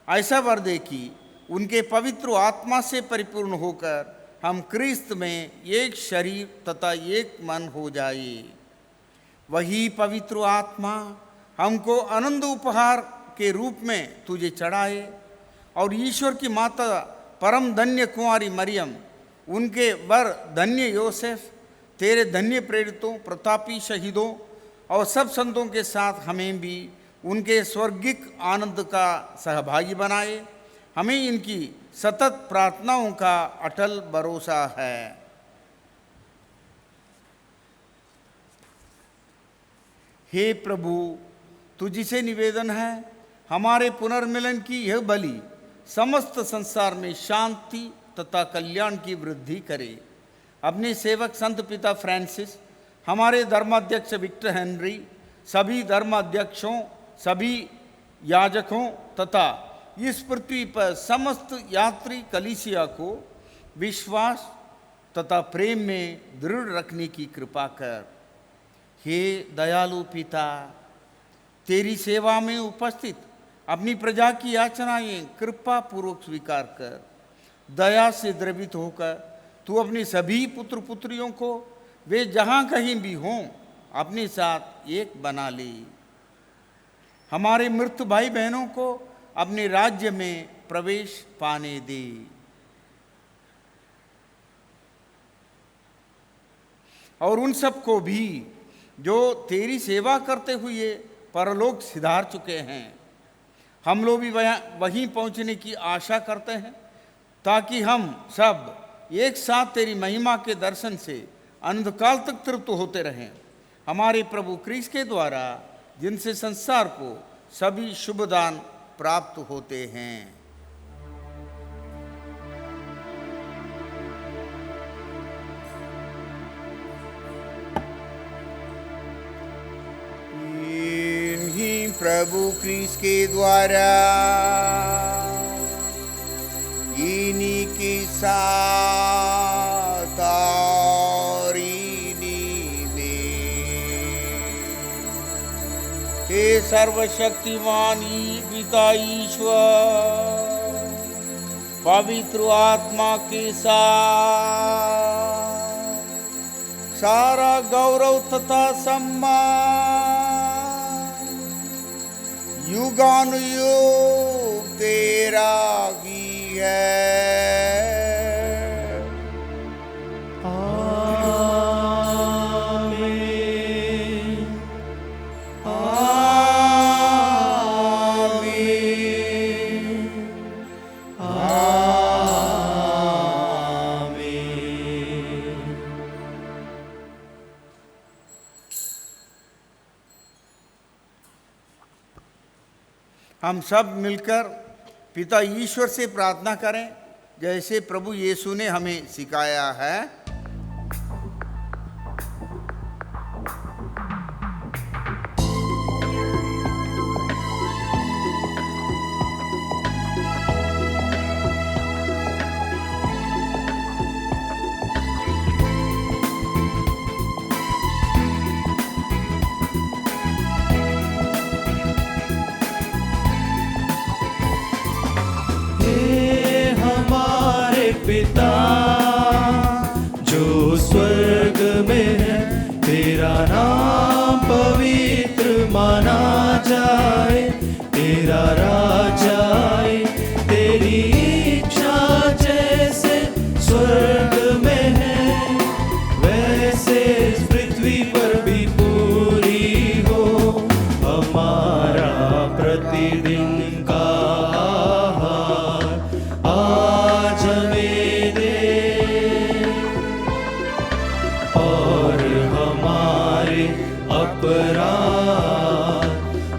ऐसा वर दे कि उनके पवित्र आत्मा से परिपूर्ण होकर हम क्रिस्त में एक शरीर तथा एक मन हो जाए। वही पवित्र आत्मा हमको आनंद उपहार के रूप में तुझे चढ़ाए और ईश्वर की माता परम धन्य कुंवारी मरियम, उनके वर धन्य योसेफ, तेरे धन्य प्रेरितों, प्रतापी शहीदों और सब संतों के साथ हमें भी उनके स्वर्गिक आनंद का सहभागी बनाए। हमें इनकी सतत प्रार्थनाओं का अटल भरोसा है। हे प्रभु, तुझसे निवेदन है, हमारे पुनर्मिलन की यह बलि समस्त संसार में शांति तथा कल्याण की वृद्धि करे। अपने सेवक संत पिता फ्रांसिस, हमारे धर्माध्यक्ष विक्टर हेनरी, सभी धर्माध्यक्षों, सभी याजकों तथा इस पृथ्वी पर समस्त यात्री कलीसिया को विश्वास तथा प्रेम में दृढ़ रखने की कृपा कर। हे दयालु पिता, तेरी सेवा में उपस्थित अपनी प्रजा की याचनाएं कृपा पूर्वक स्वीकार कर, दया से द्रवित होकर तू अपने सभी पुत्र पुत्रियों को वे जहाँ कहीं भी हों अपने साथ एक बना ले। हमारे मृत भाई बहनों को अपने राज्य में प्रवेश पाने दे। और उन सबको भी जो तेरी सेवा करते हुए परलोक सिधार चुके हैं, हम लोग भी वहीं पहुंचने की आशा करते हैं, ताकि हम सब एक साथ तेरी महिमा के दर्शन से अनंतकाल तक तृप्त होते रहें। हमारे प्रभु क्रिस्त के द्वारा, जिनसे संसार को सभी शुभ दान प्राप्त होते हैं। प्रभु क्रिस्त के द्वारा इन्हीं के साथ और इन्हीं में हे सर्वशक्तिमान पिता ईश्वर, पवित्र आत्मा के साथ सारा गौरव तथा सम्मान युगानुयुग तेरा ही है। हम सब मिलकर पिता ईश्वर से प्रार्थना करें जैसे प्रभु यीशु ने हमें सिखाया है। पिता जो स्वर्ग में है, तेरा नाम पवित्र माना जाए, तेरा राज आए, तेरी इच्छा जैसे स्वर्ग में है वैसे इस पृथ्वी पर भी पूरी हो। हमारा प्रतिदिन का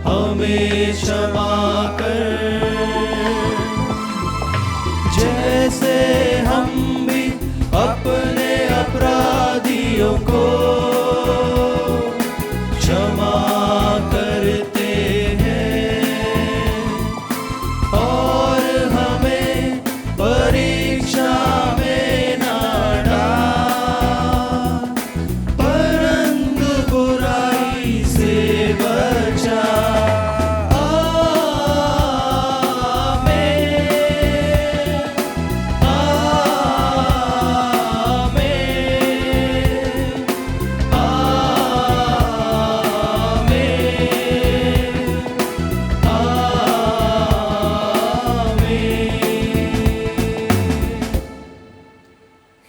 हमें क्षमा कर जैसे हम भी अपने अपराधियों को क्षमा करते हैं, और हमें परीक्षा में ना डाल परंतु बुराई से बचा।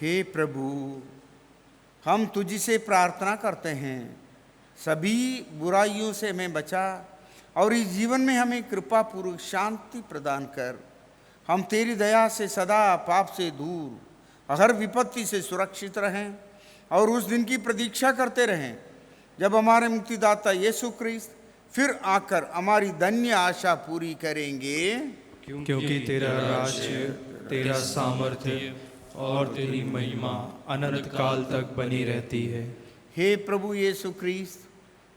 हे प्रभु, हम तुझी से प्रार्थना करते हैं, सभी बुराइयों से हमें बचा और इस जीवन में हमें कृपा पूर्वक शांति प्रदान कर। हम तेरी दया से सदा पाप से दूर, हर विपत्ति से सुरक्षित रहें और उस दिन की प्रतीक्षा करते रहें जब हमारे मुक्तिदाता यीशु ख्रीस्त फिर आकर हमारी धन्य आशा पूरी करेंगे। क्योंकि तेरा राज्य, तेरा सामर्थ्य और तेरी महिमा अनंत काल तक बनी रहती है। हे प्रभु यीशु ख्रीस्त,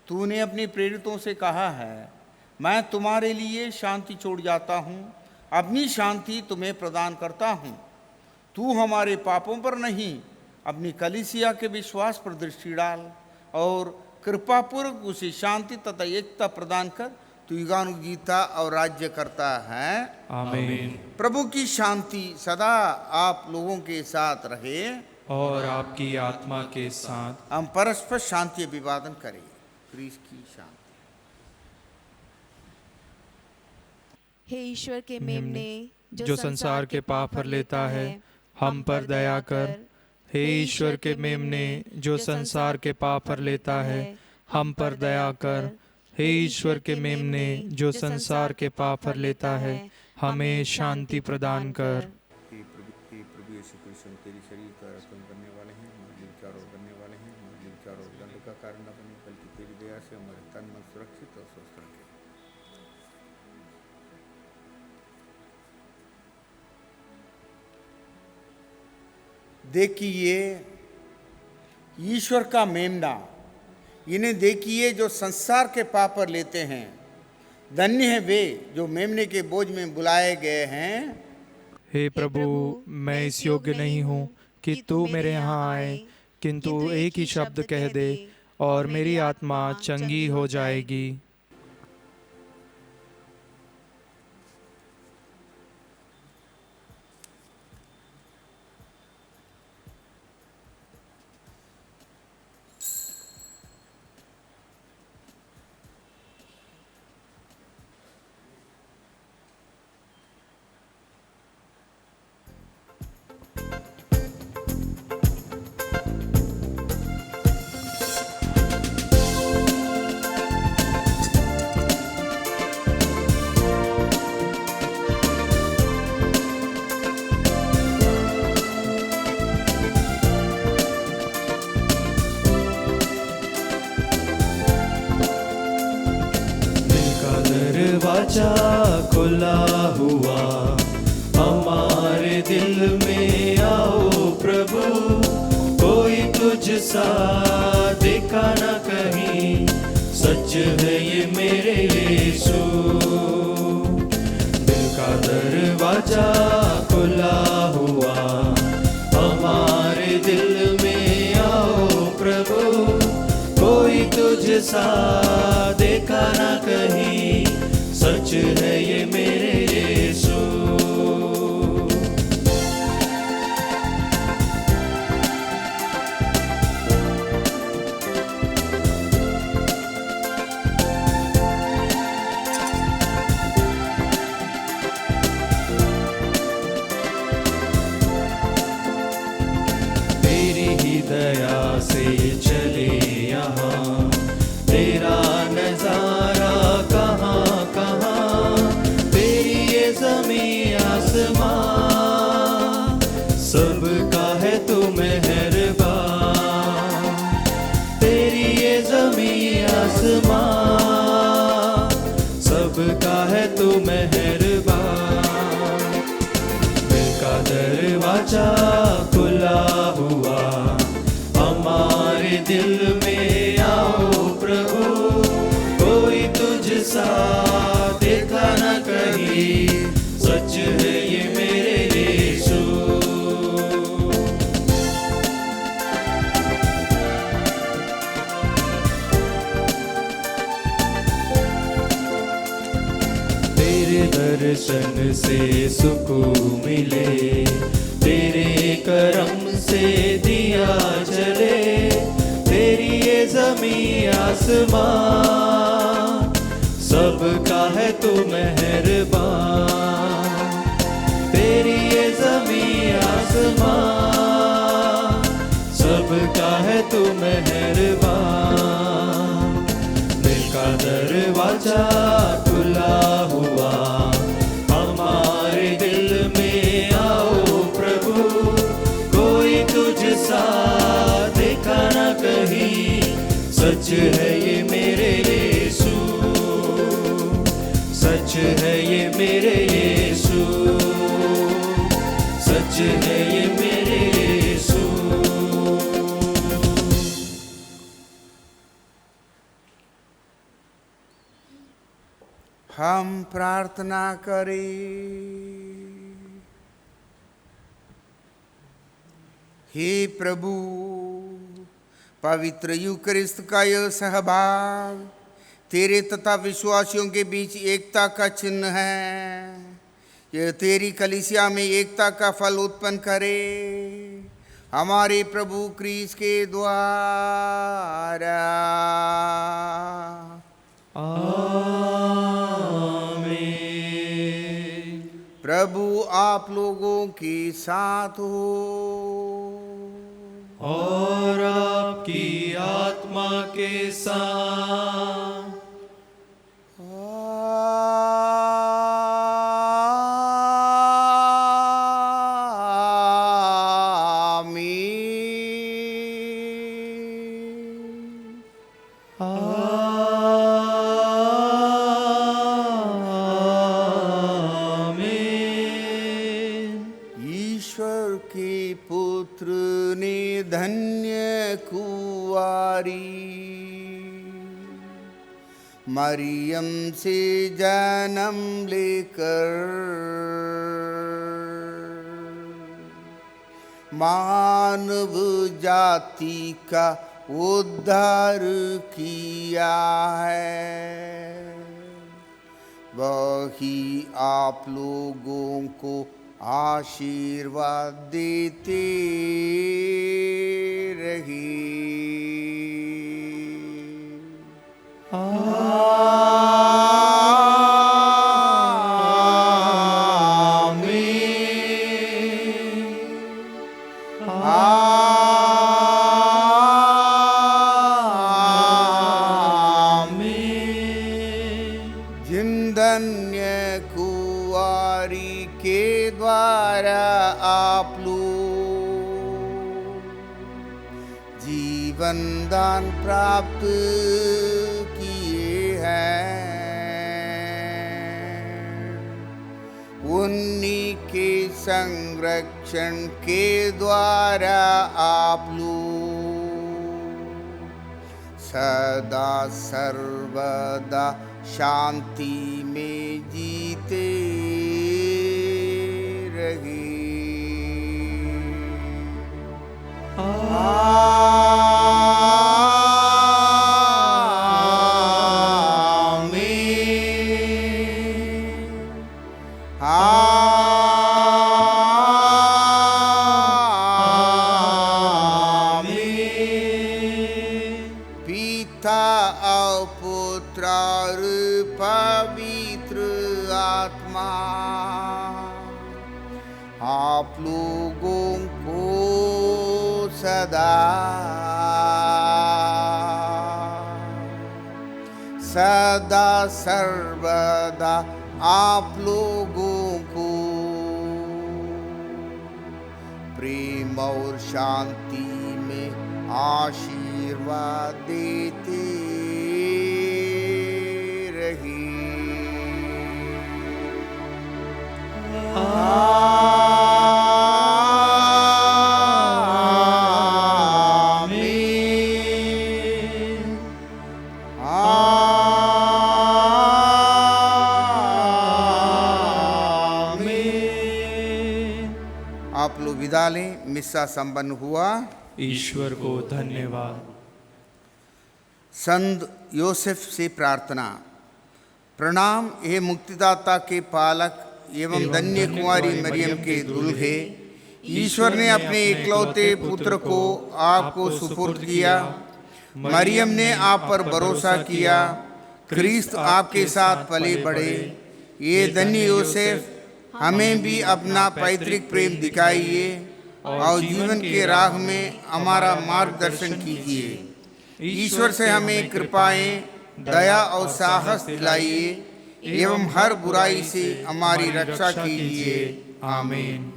तूने अपने प्रेरितों से कहा है, मैं तुम्हारे लिए शांति छोड़ जाता हूँ, अपनी शांति तुम्हें प्रदान करता हूँ। तू हमारे पापों पर नहीं, अपनी कलीसिया के विश्वास पर दृष्टि डाल और कृपापूर्वक उसे शांति तथा एकता प्रदान कर। तू युगानुग जीता और राज्य करता है। आमीन। प्रभु की शांति सदा आप लोगों के साथ रहे और आपकी आत्मा के साथ। हम परस्पर शांति अभिवादन करें। क्रिस्त की शांति। हे ईश्वर के मेमने जो संसार के पाप हर लेता है, हम पर दया कर। हे ईश्वर के मेमने जो संसार के पाप हर लेता है, हम पर दया कर। हे ईश्वर के मेमने जो संसार के पाप हर लेता है, हमें शांति प्रदान कर। प्रभु यीशु क्रिस्त तेरी शरीर का रक्षण करने वाले हैं, हमारे विचार और करने वाले हैं, हमारे विचार और दंड का कारण न बने, बल्कि तेरी दया से हमारे तन मन सुरक्षित और स्वस्थ रखे। देखिए ईश्वर का मेमना, इन्हें देखिए जो संसार के पाप पर लेते हैं। धन्य है वे जो मेमने के बोझ में बुलाए गए हैं। हे प्रभु, मैं इस योग्य नहीं हूँ कि तू मेरे यहाँ आए, किंतु एक ही शब्द कह दे और मेरी आत्मा चंगी हो जाएगी। दरवाजा खुला हुआ, हमारे दिल में आओ प्रभु। कोई तुझ सा देखा न कहीं, सच है ये मेरे यीशु। दिल का दरवाजा खुला हुआ, हमारे दिल में आओ प्रभु। कोई तुझ सा देखा न कहीं, सच है ये मेरे यीशु। तेरी ही दया से चले यहाँ, तेरा नजारा कहाँ कहाँ। तेरी ये ज़मीं आसमां, सबका है तू मेहरबान। तेरी ये ज़मीं आसमां, सबका है तू मेहरबान। दिल का दरवाजा खुला हुआ, हमारे दिल में आओ प्रभु। कोई तुझ सा देखा न कहीं, सच है ये मेरे यीशु। तेरे दर्शन से सुकून मिले, तेरे करम से दिया जले। तेरी ये ज़मीं आसमां, सबका है तू मेहरबान। तेरी ये ज़मीं आसमां, सबका है तू मेहरबान। दिल का दरवाजा खुला हुआ, हमारे दिल में आओ प्रभु। कोई तुझ सा देखा न कहीं, सच है ये मेरे यीशु। सच है ये मेरे यीशु, सच है ये मेरे यीशु। हम प्रार्थना करें। हे प्रभु, पवित्र यूकरिस्त का यह सहभाग तेरे तथा विश्वासियों के बीच एकता का चिन्ह है। यह तेरी कलीसिया में एकता का फल उत्पन्न करे, हमारे प्रभु क्रीस के द्वारा। आमीन। प्रभु आप लोगों के साथ हो और आपकी आत्मा के साथ। ईश्वर के पुत्र ने धन्य कुंवारी मरियम से जन्म लेकर मानव जाति का उद्धार किया है। वही आप लोगों को आशीर्वाद देते रहे। जिन धन्य कुंवारी के द्वारा आप लोग जीवन दान प्राप्त किए हैं, उन्हीं के संरक्षण के द्वारा आप लोग सदा सर्वदा शांति में जीते रहे। पिता और पुत्र और पवित्र आत्मा आप लोगों को सदा सदा सर्वदा आप लोगों को प्रेम और शांति में आशीर्वाद देते रहे। आप लोग विदा लें। मिस्सा संपन्न हुआ। ईश्वर को धन्यवाद। संत योसेफ से प्रार्थना। प्रणाम हे मुक्तिदाता के पालक एवं धन्य कुंवारी मरियम के दुल्हे, ईश्वर ने अपने इकलौते पुत्र को आपको सुपुर्द किया। मरियम ने आप पर भरोसा किया। ख्रीस्त आपके साथ पले बढ़े। ये धन्य योसेफ, हमें भी अपना पैतृक प्रेम दिखाइए और जीवन के राह में हमारा मार्गदर्शन कीजिए। ईश्वर से हमें कृपाएं, दया और साहस दिलाइए एवं हर बुराई से हमारी रक्षा कीजिए। आमीन।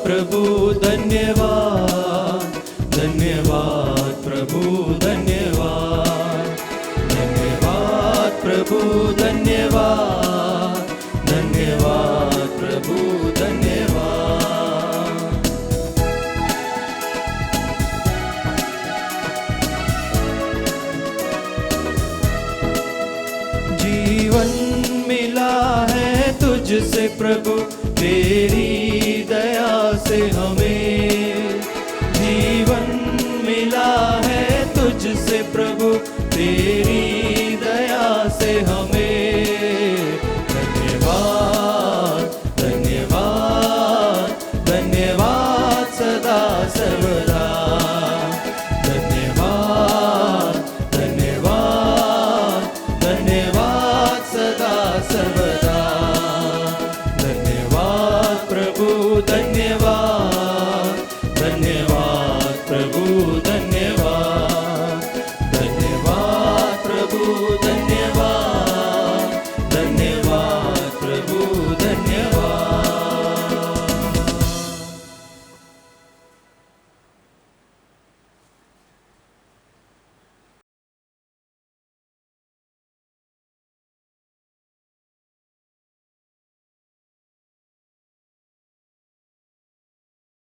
प्रभु धन्यवाद, धन्यवाद प्रभु धन्यवाद, धन्यवाद प्रभु धन्यवाद, धन्यवाद प्रभु धन्यवाद। जीवन मिला है तुझसे प्रभु, तेरी दया से हमें